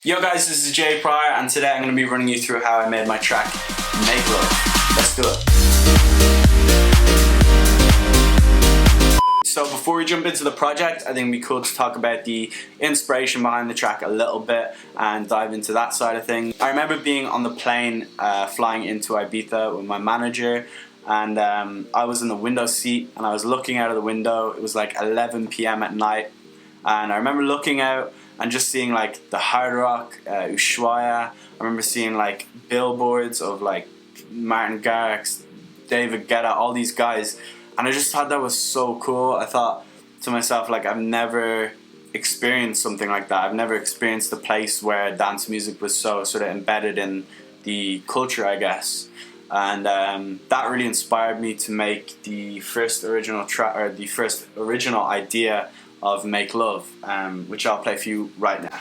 Yo guys, this is Jay Pryor, and today I'm going to be running you through how I made my track, Make Love. Let's do it. So before we jump into the project, I think it'd be cool to talk about the inspiration behind the track a little bit and dive into that side of things. I remember being on the plane flying into Ibiza with my manager, and I was in the window seat and I was looking out of the window. It was like 11 p.m. at night, and I remember looking out and just seeing like the Hard Rock, Ushuaia. I remember seeing like billboards of like Martin Garrix, David Guetta, all these guys, and I just thought that was so cool. I thought to myself, like, I've never experienced something like that. I've never experienced a place where dance music was so sort of embedded in the culture, I guess. And that really inspired me to make the first original track, or the first original idea of Make Love, which I'll play for you right now.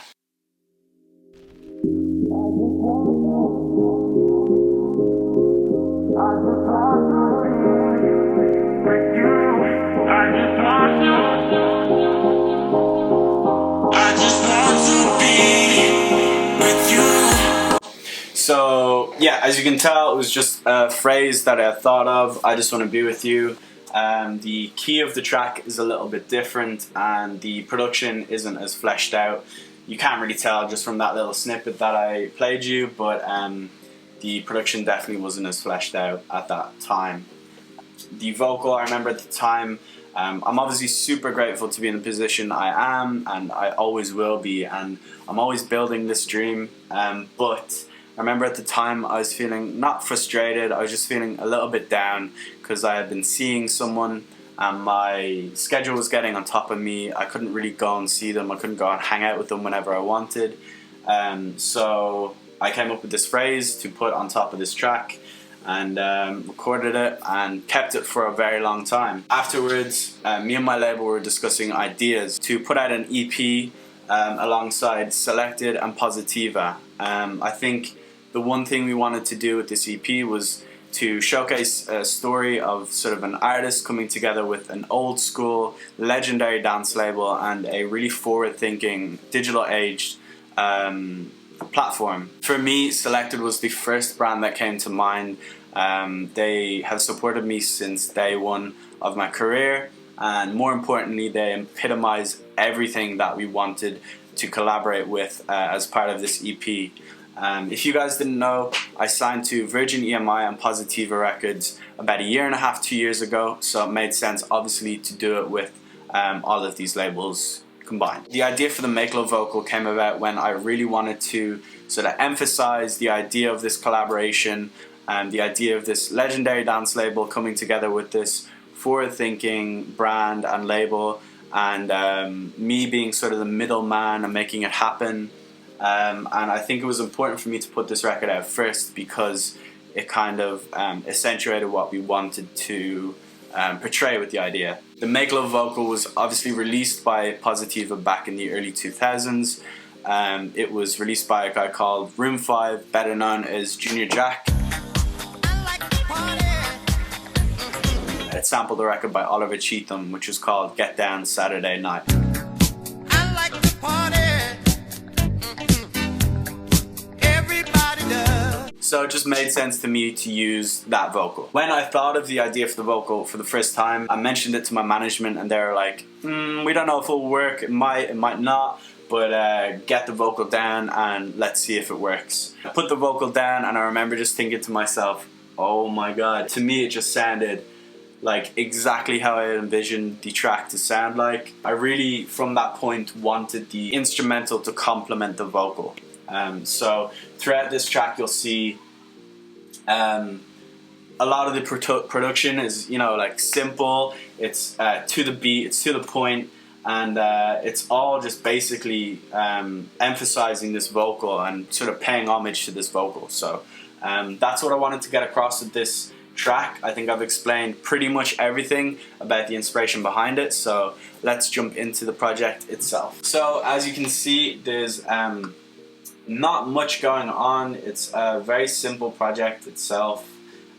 So yeah, as you can tell, it was just a phrase that I thought of. I just want to be with you. The key of the track is a little bit different, and the production isn't as fleshed out. You can't really tell just from that little snippet that I played you, but the production definitely wasn't as fleshed out at that time. The vocal, I remember at the time, I'm obviously super grateful to be in the position I am, and I always will be, and I'm always building this dream, but I remember at the time I was feeling not frustrated, I was just feeling a little bit down because I had been seeing someone and my schedule was getting on top of me. I couldn't really go and see them, I couldn't go and hang out with them whenever I wanted. So I came up with this phrase to put on top of this track and recorded it and kept it for a very long time. Afterwards, me and my label were discussing ideas to put out an EP alongside Selected and Positiva. I think the one thing we wanted to do with this EP was to showcase a story of sort of an artist coming together with an old school, legendary dance label and a really forward-thinking, digital-aged platform. For me, Selected was the first brand that came to mind. They have supported me since day one of my career, and more importantly, they epitomize everything that we wanted to collaborate with as part of this EP. If you guys didn't know, I signed to Virgin EMI and Positiva Records about 1.5 years, 2 years ago, so it made sense obviously to do it with all of these labels combined. The idea for the Make Love vocal came about when I really wanted to sort of emphasize the idea of this collaboration and the idea of this legendary dance label coming together with this forward-thinking brand and label, and me being sort of the middleman and making it happen. And I think it was important for me to put this record out first because it kind of accentuated what we wanted to portray with the idea. The Make Love vocal was obviously released by Positiva back in the early 2000s. It was released by a guy called Room 5, better known as Junior Jack. It sampled the record by Oliver Cheatham, which was called Get Down Saturday Night. I like to party. Everybody does. So it just made sense to me to use that vocal. When I thought of the idea for the vocal for the first time, I mentioned it to my management and they were like, we don't know if it'll work, it might not, but get the vocal down and let's see if it works. I put the vocal down and I remember just thinking to myself, oh my god. To me it just sounded like exactly how I envisioned the track to sound like. I really, from that point, wanted the instrumental to complement the vocal. So throughout this track you'll see a lot of the production is, you know, like simple, it's to the beat, it's to the point, and it's all just basically emphasizing this vocal and sort of paying homage to this vocal. So that's what I wanted to get across with this track. I think I've explained pretty much everything about the inspiration behind it, so let's jump into the project itself. So as you can see, there's not much going on. It's a very simple project itself,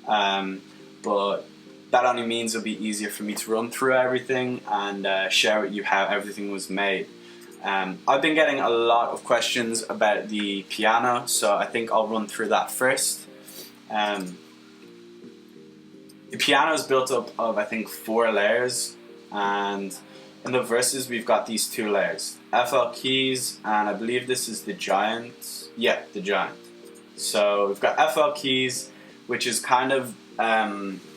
but that only means it'll be easier for me to run through everything and share with you how everything was made. I've been getting a lot of questions about the piano, so I think I'll run through that first. The piano is built up of, I think, 4 layers, and in the verses we've got these 2 layers. FL keys, and I believe this is the giant. Yeah, the giant. So we've got FL keys, which is kind of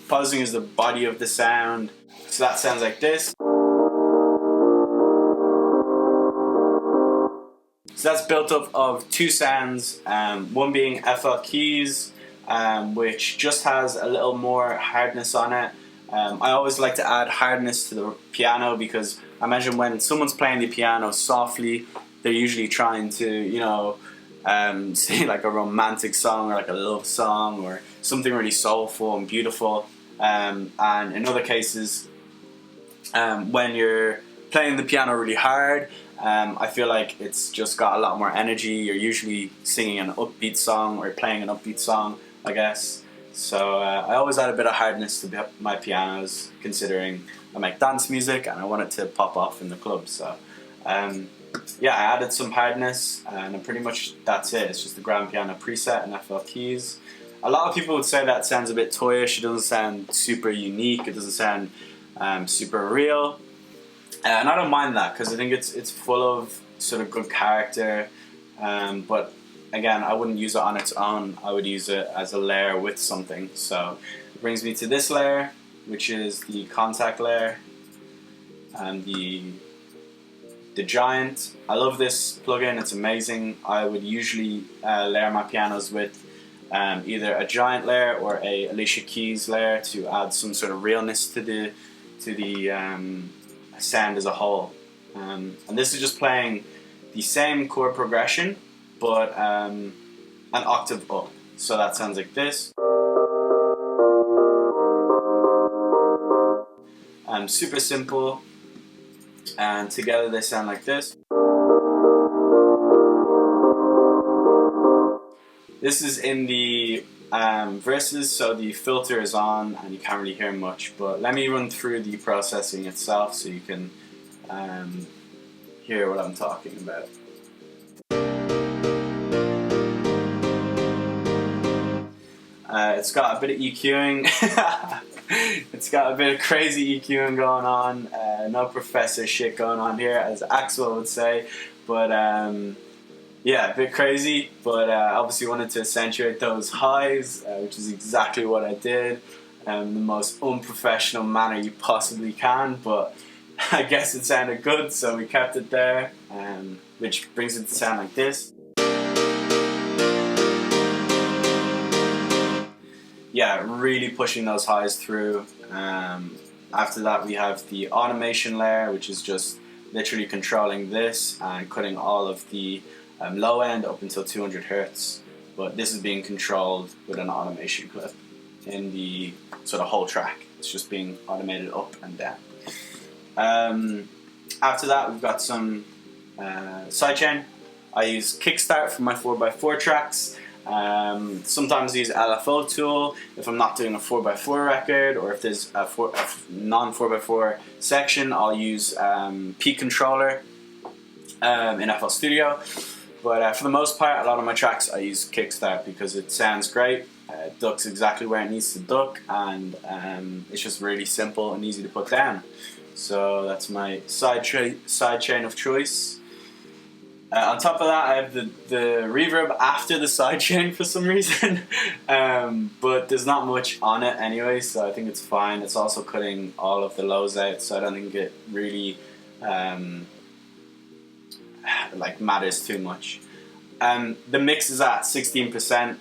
posing as the body of the sound. So that sounds like this. So that's built up of 2 sounds, one being FL keys, which just has a little more hardness on it. I always like to add hardness to the piano because I imagine when someone's playing the piano softly, they're usually trying to, you know, sing like a romantic song or like a love song or something really soulful and beautiful. And in other cases, when you're playing the piano really hard, I feel like it's just got a lot more energy. You're usually singing an upbeat song or playing an upbeat song, I guess. So I always add a bit of hardness to my pianos, considering I make dance music and I want it to pop off in the club. So yeah, I added some hardness, and pretty much that's it. It's just the grand piano preset and FL keys. A lot of people would say that sounds a bit toyish. It doesn't sound super unique. It doesn't sound super real. And I don't mind that because I think it's full of sort of good character, but again, I wouldn't use it on its own. I would use it as a layer with something. So it brings me to this layer, which is the contact layer, and the giant. I love this plugin. It's amazing. I would usually layer my pianos with either a giant layer or a Alicia Keys layer to add some sort of realness to the sound as a whole. And this is just playing the same chord progression, but an octave up. So that sounds like this. Super simple, and together they sound like this. This is in the verses, so the filter is on and you can't really hear much, but let me run through the processing itself so you can hear what I'm talking about. It's got a bit of EQing. It's got a bit of crazy EQing going on. No professor shit going on here, as Axel would say, but yeah, a bit crazy, but obviously wanted to accentuate those highs, which is exactly what I did in the most unprofessional manner you possibly can, but I guess it sounded good, so we kept it there, which brings it to sound like this. Yeah, really pushing those highs through. After that we have the automation layer, which is just literally controlling this and cutting all of the low end up until 200 Hertz, but this is being controlled with an automation clip in the sort of whole track. It's just being automated up and down. After that we've got some sidechain. I use Kickstart for my 4x4 tracks. Sometimes I use LFO tool if I'm not doing a 4x4 record, or if there's a non 4x4 section, I'll use Peak Controller in FL Studio. But for the most part, a lot of my tracks I use Kickstart because it sounds great. It ducks exactly where it needs to duck, and it's just really simple and easy to put down. So that's my sidechain of choice. On top of that, I have the reverb after the sidechain for some reason, but there's not much on it anyway, so I think it's fine. It's also cutting all of the lows out, so I don't think it really like matters too much. The mix is at 16%,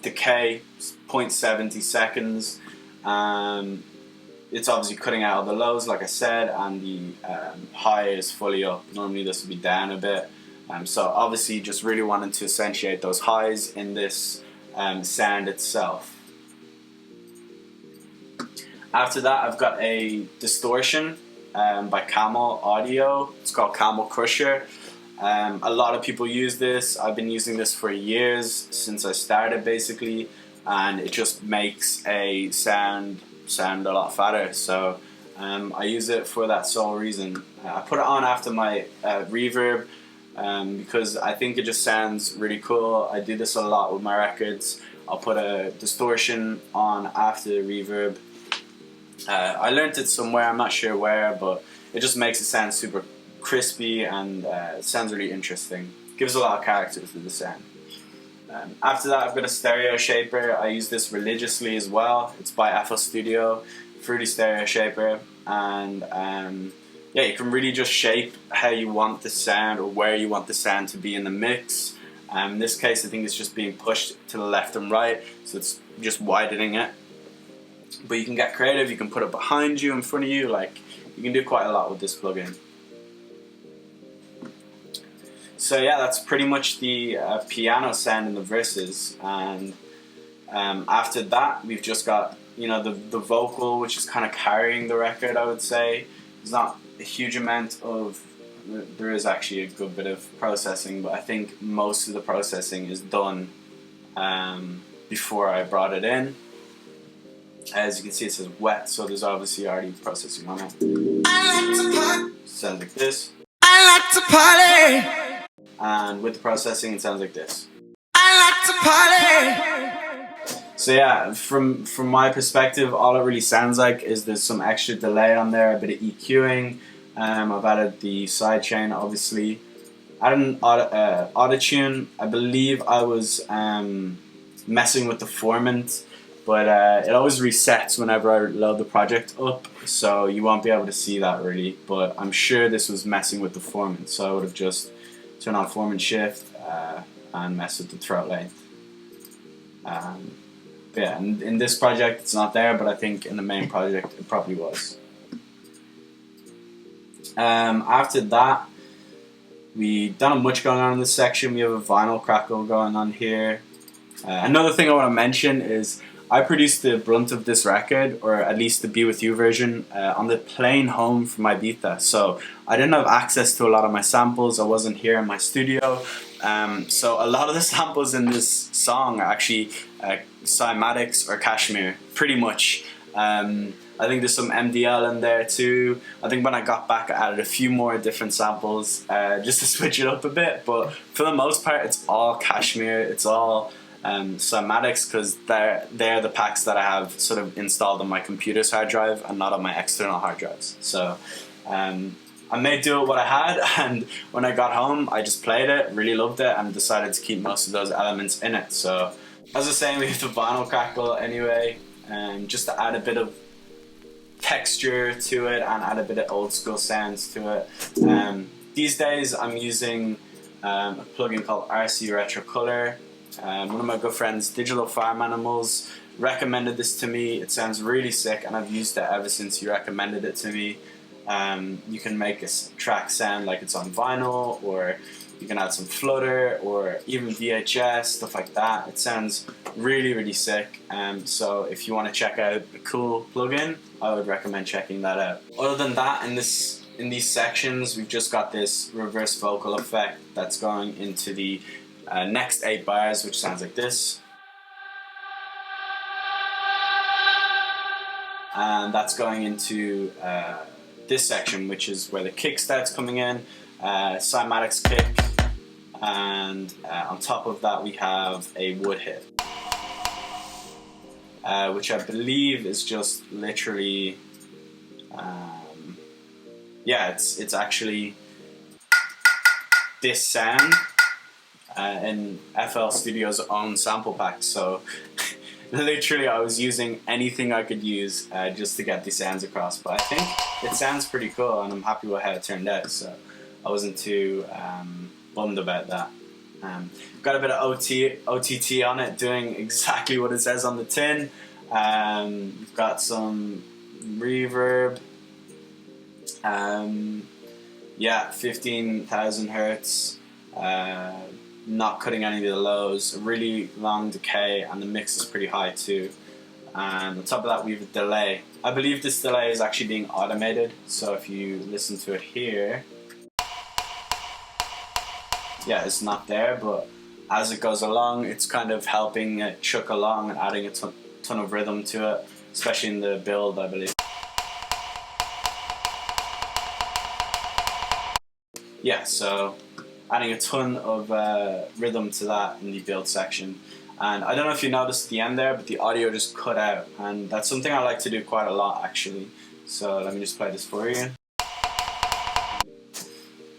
decay 0.70 seconds. It's obviously cutting out all the lows, like I said, and the high is fully up. Normally this would be down a bit. So obviously just really wanted to accentuate those highs in this sound itself. After that I've got a distortion by Camel Audio. It's called Camel Crusher. A lot of people use this. I've been using this for years, since I started basically, and it just makes a sound a lot fatter. So I use it for that sole reason. I put it on after my reverb because I think it just sounds really cool. I do this a lot with my records. I'll put a distortion on after the reverb. I learned it somewhere, I'm not sure where, but it just makes it sound super crispy and it sounds really interesting. Gives a lot of character to the sound. After that, I've got a stereo shaper. I use this religiously as well. It's by FL Studio, Fruity Stereo Shaper, and yeah, you can really just shape how you want the sound or where you want the sound to be in the mix. In this case, I think it's just being pushed to the left and right, so it's just widening it. But you can get creative. You can put it behind you, in front of you. Like, you can do quite a lot with this plugin. So yeah, that's pretty much the piano sound in the verses, and after that we've just got, you know, the vocal, which is kind of carrying the record. I would say there's not a huge amount of, there is actually a good bit of processing, but I think most of the processing is done before I brought it in. As you can see, it says wet, so there's obviously already processing on it. I like to party. Sounds like this. I like to party. And with the processing, it sounds like this. I like to party. So yeah, from my perspective, all it really sounds like is there's some extra delay on there, a bit of EQing. I've added the sidechain, obviously. Added an auto-tune. I believe I was messing with the formant, but it always resets whenever I load the project up, so you won't be able to see that really. But I'm sure this was messing with the formant, so I would have just turn on form and shift and mess with the throat length. Yeah, and in this project it's not there, but I think in the main project it probably was. After that, we don't have much going on in this section. We have a vinyl crackle going on here. Another thing I want to mention is I produced the brunt of this record, or at least the Be With You version, on the plane home from Ibiza. So I didn't have access to a lot of my samples. I wasn't here in my studio. So a lot of the samples in this song are actually cymatics or cashmere, pretty much. I think there's some MDL in there too. I think when I got back, I added a few more different samples just to switch it up a bit. But for the most part, it's all cashmere. It's all cymatics, because they're the packs that I have sort of installed on my computer's hard drive and not on my external hard drives. So I made do with what I had, and when I got home I just played it, really loved it, and decided to keep most of those elements in it. So as I was saying, we have the vinyl crackle anyway, just to add a bit of texture to it and add a bit of old school sounds to it. These days I'm using a plugin called RC Retro Color. One of my good friends, Digital Farm Animals, recommended this to me. It sounds really sick, and I've used it ever since he recommended it to me. You can make a track sound like it's on vinyl, or you can add some flutter, or even VHS, stuff like that. It sounds really, really sick. So if you want to check out a cool plugin, I would recommend checking that out. Other than that, in these sections, we've just got this reverse vocal effect that's going into the next 8 bars, which sounds like this. And that's going into this section, which is where the kick starts coming in, cymatics kick, and on top of that we have a wood hit, which I believe is just literally, yeah, it's actually this sound in FL Studio's own sample pack. So literally I was using anything I could use just to get these sounds across, but I think it sounds pretty cool and I'm happy with how it turned out, so I wasn't too bummed about that. Got a bit of OTT on it, doing exactly what it says on the tin. We've got some reverb, yeah, 15,000 hertz, not cutting any of the lows, a really long decay, and the mix is pretty high too. And on top of that we have a delay. I believe this delay is actually being automated, so if you listen to it here, yeah, it's not there, but as it goes along it's kind of helping it chuck along and adding a ton of rhythm to it, especially in the build, I believe. yeah, so adding a ton of rhythm to that in the build section. And I don't know if you noticed at the end there, but the audio just cut out, and that's something I like to do quite a lot actually. So let me just play this for you.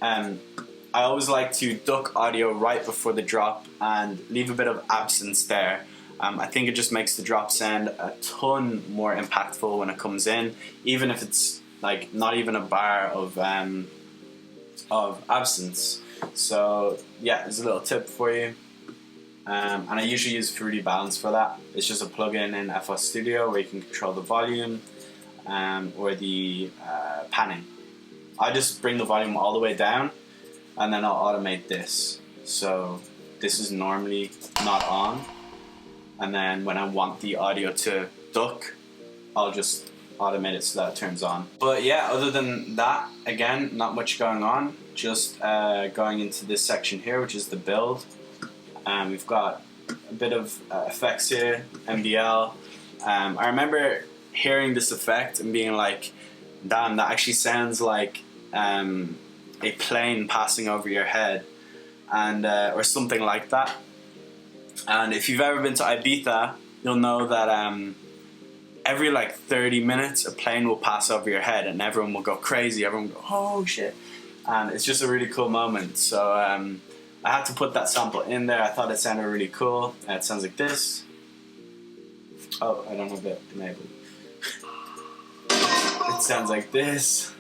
I always like to duck audio right before the drop and leave a bit of absence there. I think it just makes the drop sound a ton more impactful when it comes in, even if it's like not even a bar of absence. So yeah, there's a little tip for you. And I usually use Fruity Balance for that. It's just a plugin in FL Studio where you can control the volume or the panning. I just bring the volume all the way down and then I'll automate this. So this is normally not on, and then when I want the audio to duck, I'll just automate it so that it turns on. But yeah, other than that, again, not much going on. Just going into this section here, which is the build. We've got a bit of effects here, MDL. I remember hearing this effect and being like, damn, that actually sounds like a plane passing over your head, and or something like that. And if you've ever been to Ibiza, you'll know that every like 30 minutes a plane will pass over your head and everyone will go crazy, everyone will go, oh shit. And it's just a really cool moment. So I had to put that sample in there. I thought it sounded really cool. It sounds like this. Oh, I don't have it enabled. It sounds like this.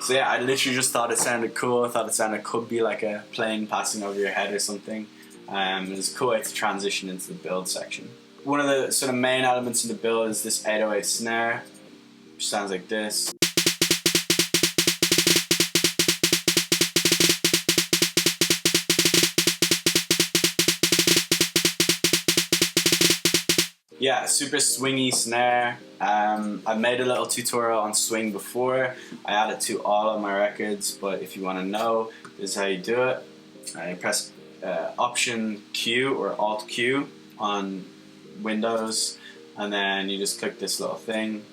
So yeah, I literally just thought it sounded cool. I thought it could be like a plane passing over your head or something. It was a cool way to transition into the build section. One of the sort of main elements in the build is this 808 snare, which sounds like this. Yeah, super swingy snare. I've made a little tutorial on swing before. I add it to all of my records, but if you want to know, this is how you do it. You press Option Q or Alt Q on Windows, and then you just click this little thing.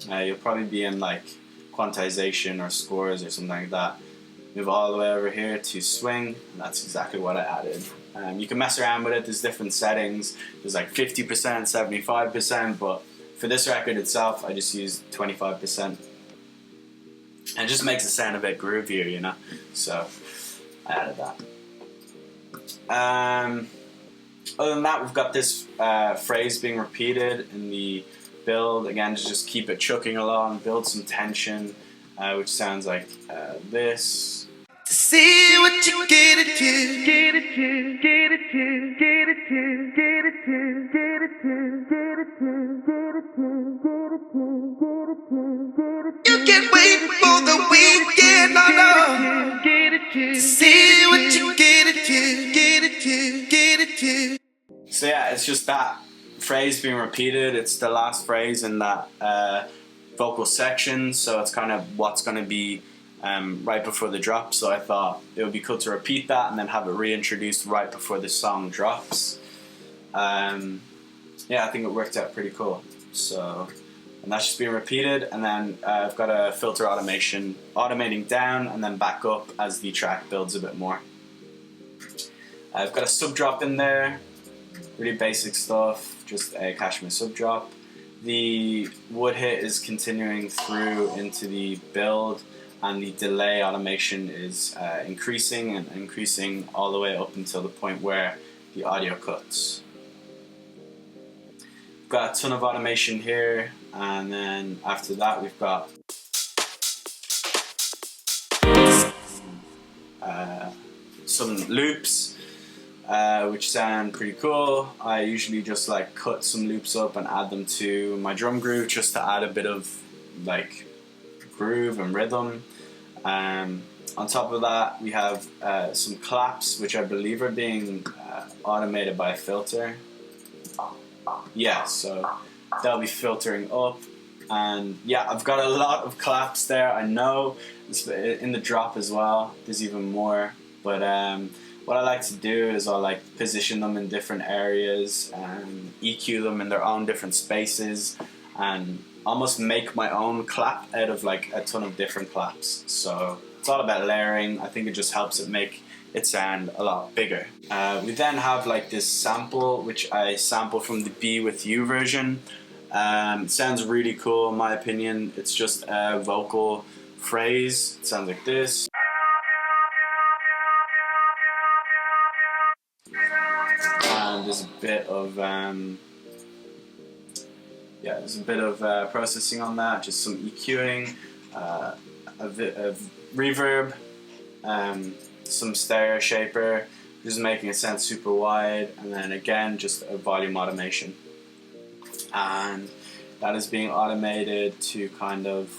You'll probably be in like quantization or scores or something like that. Move all the way over here to swing, and that's exactly what I added. You can mess around with it, there's different settings. There's like 50%, 75%, but for this record itself, I just used 25%. And it just makes it sound a bit groovier, you know? So, I added that. Other than that, we've got this phrase being repeated in the build. Again, to just keep it chucking along, build some tension, which sounds like this. To see what you get it to, get it to, get it to, get it to, get it to, get it to, get it to, get it to, get it to, get it to, get it to. You can't wait for the weekend, no. Get it to see what you get it to, get it to, get it to. So yeah, it's just that phrase being repeated. It's the last phrase in that vocal section, so it's kind of what's going to be right before the drop. So I thought it would be cool to repeat that and then have it reintroduced right before the song drops. Yeah, I think it worked out pretty cool. So, and that's just being repeated, and then I've got a filter automation automating down and then back up as the track builds a bit more. I've got a sub drop in there, really basic stuff, just a Cashmere sub drop. The wood hit is continuing through into the build, and the delay automation is increasing and increasing all the way up until the point where the audio cuts. We've got a ton of automation here, and then after that we've got some loops, which sound pretty cool. I usually just like cut some loops up and add them to my drum groove just to add a bit of like groove and rhythm. On top of that, we have some claps, which I believe are being automated by a filter. Yeah, so they'll be filtering up, and yeah, I've got a lot of claps there. I know in the drop as well, there's even more, but what I like to do is I like position them in different areas and EQ them in their own different spaces, and almost make my own clap out of like a ton of different claps. So it's all about layering. I think it just helps it make it sound a lot bigger. We then have like this sample, which I sample from the Be With You version. It sounds really cool in my opinion. It's just a vocal phrase. It sounds like this. And there's a bit of processing on that, just some EQing, a bit of reverb, some stereo shaper, just making it sound super wide, and then again just a volume automation. And that is being automated to kind of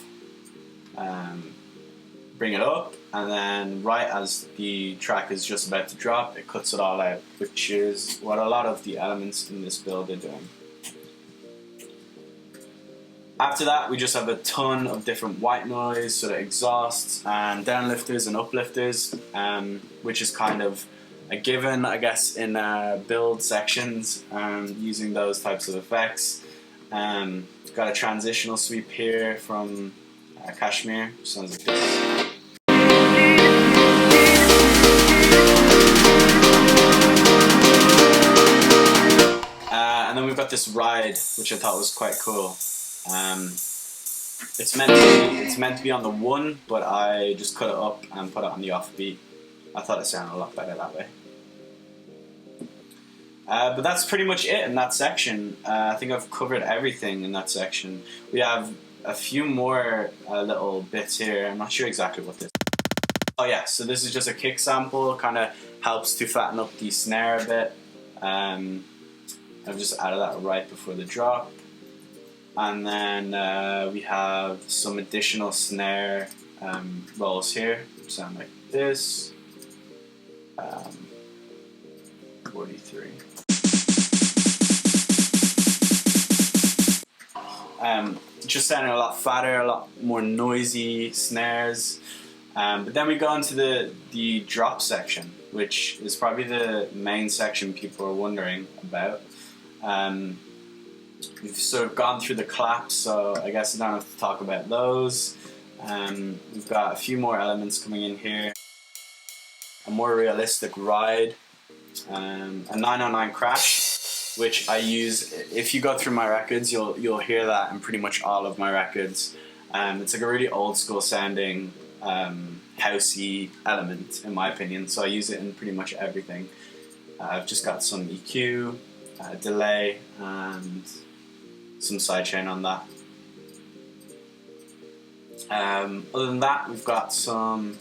bring it up, and then right as the track is just about to drop, it cuts it all out, which is what a lot of the elements in this build are doing. After that, we just have a ton of different white noise, sort of exhausts and downlifters and uplifters, which is kind of a given, I guess, in build sections, using those types of effects. Got a transitional sweep here from Kashmir, sounds like this. And then we've got this ride, which I thought was quite cool. It's meant to be on the 1, but I just cut it up and put it on the offbeat. I thought it sounded a lot better that way. But that's pretty much it in that section. I think I've covered everything in that section. We have a few more little bits here. I'm not sure exactly what this is. Oh yeah, so this is just a kick sample. Kind of helps to flatten up the snare a bit. I've just added that right before the drop. And then we have some additional snare rolls here, which sound like this. 43. Just sounding a lot fatter, a lot more noisy snares. But then we go into the drop section, which is probably the main section people are wondering about. We've sort of gone through the claps, so I guess I don't have to talk about those. We've got a few more elements coming in here. A more realistic ride, a 909 crash, which I use. If you go through my records, you'll hear that in pretty much all of my records. It's like a really old school sounding housey element in my opinion, so I use it in pretty much everything. I've just got some EQ, delay, and some sidechain on that. Other than that, we've got some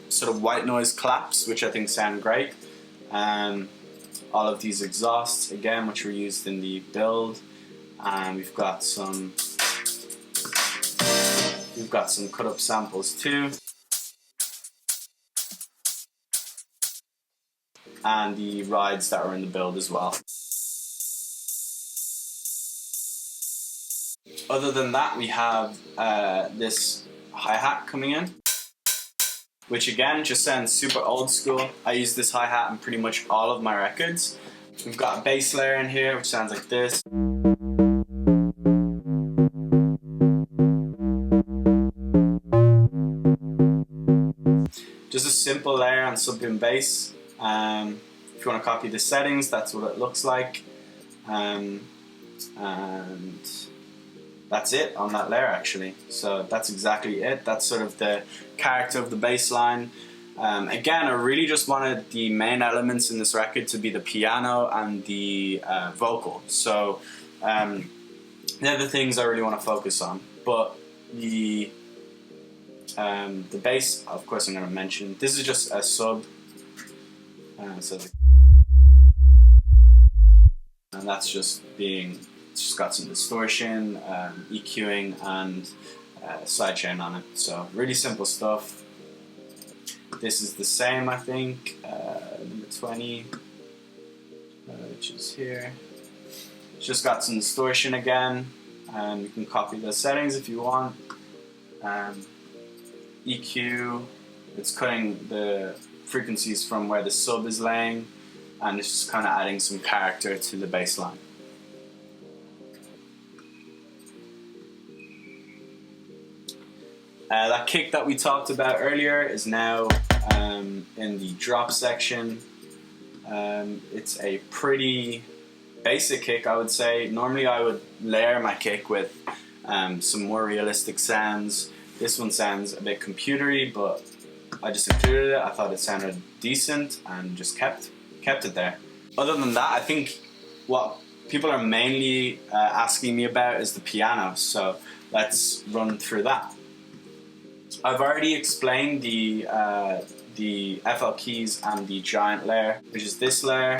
sort of white noise claps, which I think sound great. All of these exhausts again, which were used in the build, and we've got some cut up samples too, and the rides that are in the build as well. Other than that, we have this hi-hat coming in, which again just sounds super old school. I use this hi-hat in pretty much all of my records. We've got a bass layer in here, which sounds like this. Just a simple layer on sub and bass. If you want to copy the settings, that's what it looks like. And that's it on that layer actually. So that's exactly it. That's sort of the character of the bass line. Again, I really just wanted the main elements in this record to be the piano and the vocal. So they're the things I really want to focus on. But the bass, of course, I'm going to mention. This is just a sub. And that's just it's just got some distortion, EQing, and sidechain on it. So really simple stuff. This is the same, I think, number 20, which is here. It's just got some distortion again. You can copy the settings if you want. EQ, it's cutting the frequencies from where the sub is laying, and it's just kind of adding some character to the bass line. That kick that we talked about earlier is now in the drop section. It's a pretty basic kick, I would say. Normally I would layer my kick with some more realistic sounds. This one sounds a bit computery, but I just included it. I thought it sounded decent and just kept it there. Other than that, I think what people are mainly asking me about is the piano, so let's run through that. I've already explained the FL keys and the giant layer, which is this layer.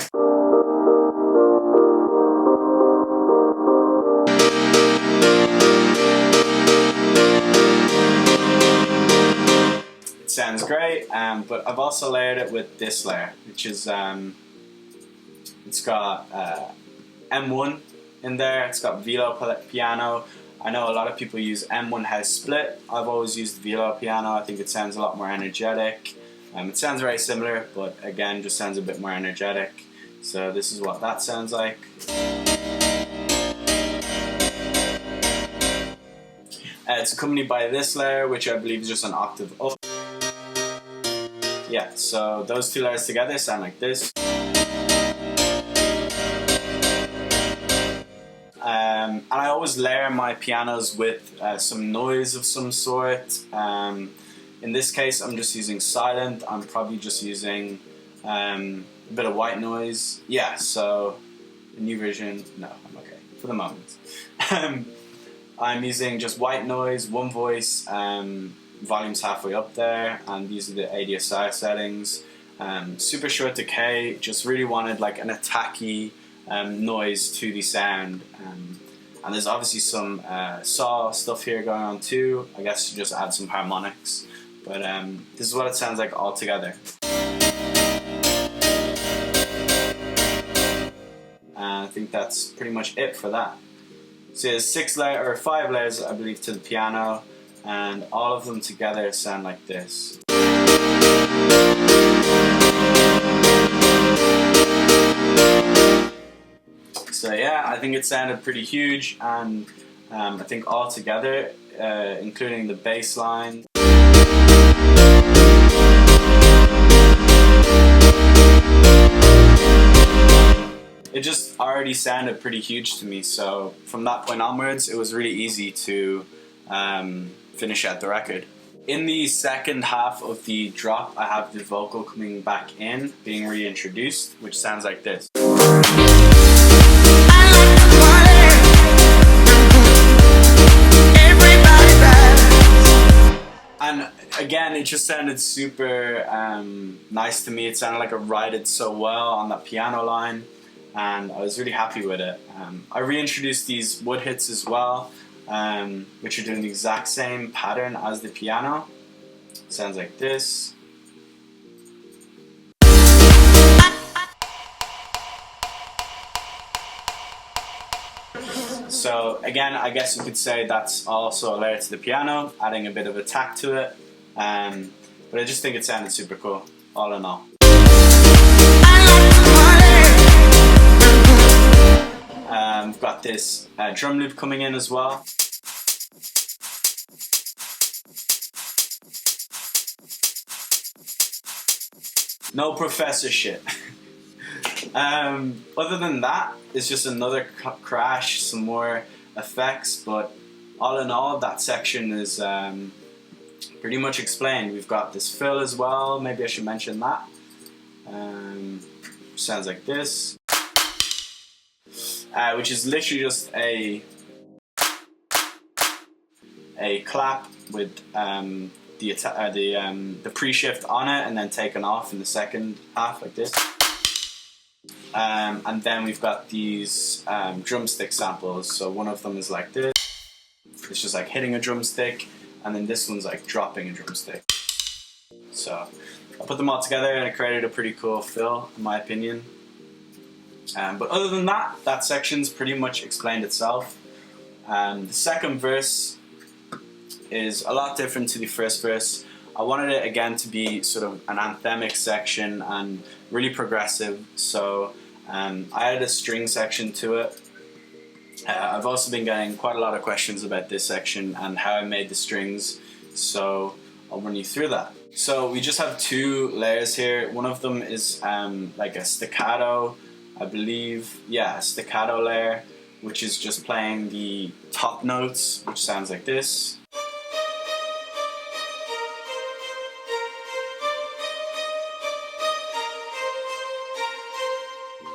It sounds great, but I've also layered it with this layer, which is it's got M1 in there. It's got velo piano. I know a lot of people use M1 house split. I've always used velo piano. I think it sounds a lot more energetic. It sounds very similar, but again, just sounds a bit more energetic. So this is what that sounds like. It's accompanied by this layer, which I believe is just an octave up. Yeah, so those two layers together sound like this. And I always layer my pianos with some noise of some sort. In this case, I'm just using silent. I'm probably just using a bit of white noise. Yeah, so the new version, no, I'm okay for the moment. I'm using just white noise, one voice, volume's halfway up there, and these are the ADSR settings. Super short decay, just really wanted like an attacky noise to the sound. And there's obviously some saw stuff here going on too. I guess to just add some harmonics. But this is what it sounds like all together. And I think that's pretty much it for that. So there's 5 layers, I believe, to the piano, and all of them together sound like this. So yeah, I think it sounded pretty huge, and I think all together, including the bass line, it just already sounded pretty huge to me. So from that point onwards, it was really easy to finish out the record. In the second half of the drop, I have the vocal coming back in, being reintroduced, which sounds like this. And again, it just sounded super nice to me. It sounded like it rided so well on that piano line, and I was really happy with it. I reintroduced these wood hits as well, which are doing the exact same pattern as the piano. Sounds like this. So again, I guess you could say that's also a layer to the piano, adding a bit of attack to it. But I just think it sounded super cool, all in all. We've got this drum loop coming in as well. No professorship. Other than that, it's just another crash, some more effects, but all in all, that section is pretty much explained. We've got this fill as well, maybe I should mention that. Sounds like this, which is literally just a clap with the pre-shift on it and then taken off in the second half like this. And then we've got these drumstick samples. So one of them is like this. It's just like hitting a drumstick, and then this one's like dropping a drumstick. So I put them all together and it created a pretty cool fill, in my opinion. But other than that, that section's pretty much explained itself. The second verse is a lot different to the first verse. I wanted it again to be sort of an anthemic section and really progressive, so I added a string section to it. I've also been getting quite a lot of questions about this section and how I made the strings So I'll run you through that. So we just have two layers here. One of them is like a staccato, I believe. Yeah, a staccato layer, which is just playing the top notes, which sounds like this.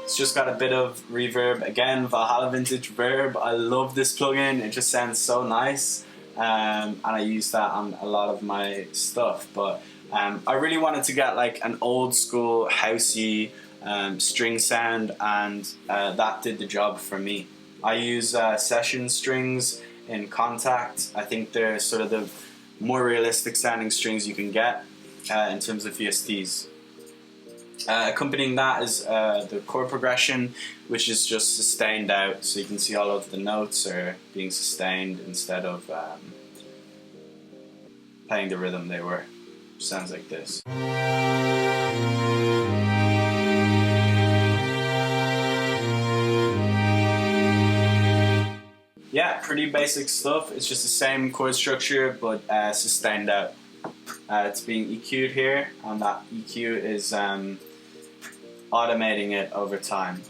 It's just got a bit of reverb. Again, Valhalla Vintage Reverb. I love this plugin. It just sounds so nice. And I use that on a lot of my stuff. But I really wanted to get like an old school housey string sound, and that did the job for me. I use session strings in Contact. I think they're sort of the more realistic sounding strings you can get in terms of VSTs. Accompanying that is the chord progression, which is just sustained out, so you can see all of the notes are being sustained instead of playing the rhythm they were, which sounds like this. Yeah, pretty basic stuff. It's just the same chord structure, but sustained out. It's being EQ'd here, and that EQ is automating it over time.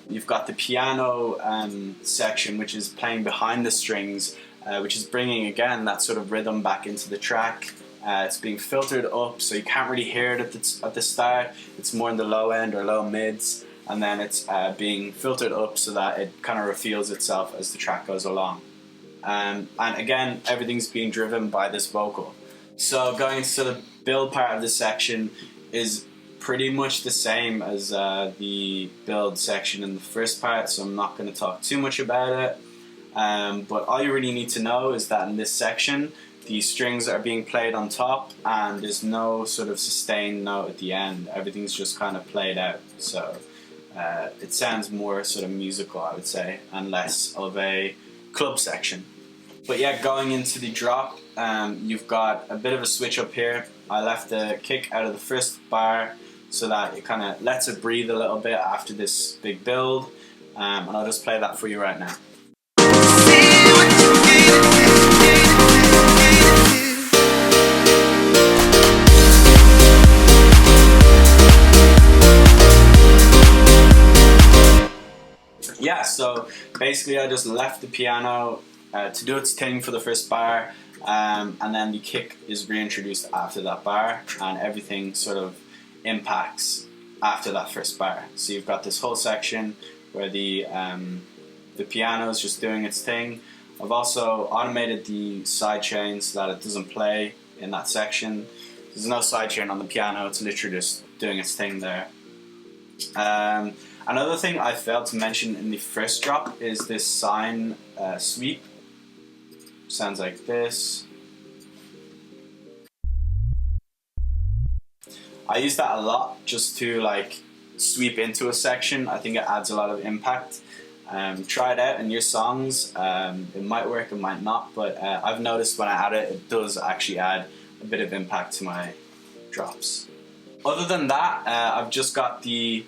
You've got the piano section, which is playing behind the strings, which is bringing again that sort of rhythm back into the track. It's being filtered up, so you can't really hear it at the start. It's more in the low end or low mids, and then it's being filtered up so that it kind of reveals itself as the track goes along. And again, everything's being driven by this vocal. So going to the build part of the section is pretty much the same as the build section in the first part, so I'm not going to talk too much about it. But all you really need to know is that in this section, the strings are being played on top, and there's no sort of sustained note at the end. Everything's just kind of played out. So it sounds more sort of musical, I would say, and less of a club section. But yeah, going into the drop, you've got a bit of a switch up here. I left the kick out of the first bar so that it kind of lets it breathe a little bit after this big build, and I'll just play that for you right now. Yeah, so basically I just left the piano to do its thing for the first bar, and then the kick is reintroduced after that bar, and everything sort of impacts after that first bar. So you've got this whole section where the piano is just doing its thing. I've also automated the sidechain so that it doesn't play in that section. There's no sidechain on the piano, it's literally just doing its thing there. Another thing I failed to mention in the first drop is this Sine Sweep. Sounds like this. I use that a lot just to like sweep into a section. I think it adds a lot of impact. Try it out in your songs. It might work, it might not, but I've noticed when I add it, it does actually add a bit of impact to my drops. Other than that, I've just got the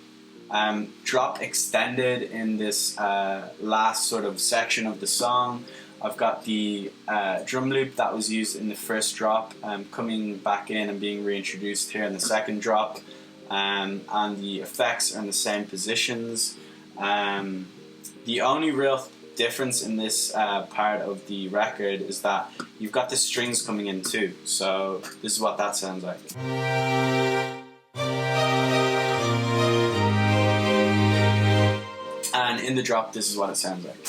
drop extended in this last sort of section of the song. I've got the drum loop that was used in the first drop coming back in and being reintroduced here in the second drop, and the effects are in the same positions. The only real difference in this part of the record is that you've got the strings coming in too, so this is what that sounds like. And in the drop, this is what it sounds like.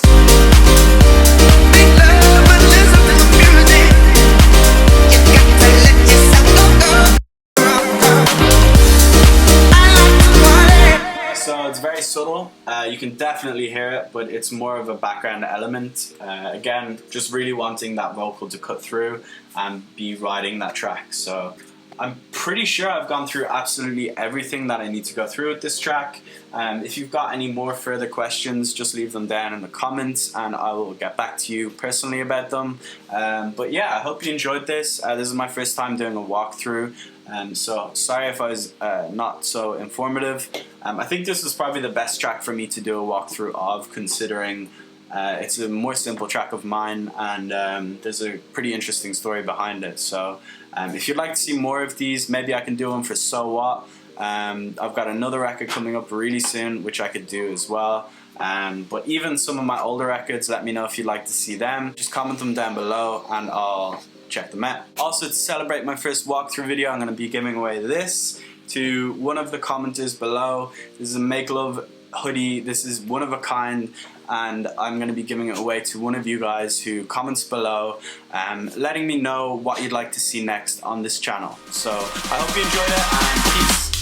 So it's very subtle, you can definitely hear it, but it's more of a background element. Again, just really wanting that vocal to cut through and be riding that track. So I'm pretty sure I've gone through absolutely everything that I need to go through with this track. If you've got any more further questions, just leave them down in the comments and I will get back to you personally about them. But yeah, I hope you enjoyed this. This is my first time doing a walkthrough, so sorry if I was not so informative. I think this is probably the best track for me to do a walkthrough of, considering It's a more simple track of mine, and there's a pretty interesting story behind it. So if you'd like to see more of these, maybe I can do one for So What. I've got another record coming up really soon, which I could do as well. But even some of my older records, let me know if you'd like to see them. Just comment them down below and I'll check them out. Also, to celebrate my first walkthrough video, I'm going to be giving away this to one of the commenters below. This is a Make Love hoodie. This is one of a kind, and I'm going to be giving it away to one of you guys who comments below, letting me know what you'd like to see next on this channel. So I hope you enjoyed it, and peace.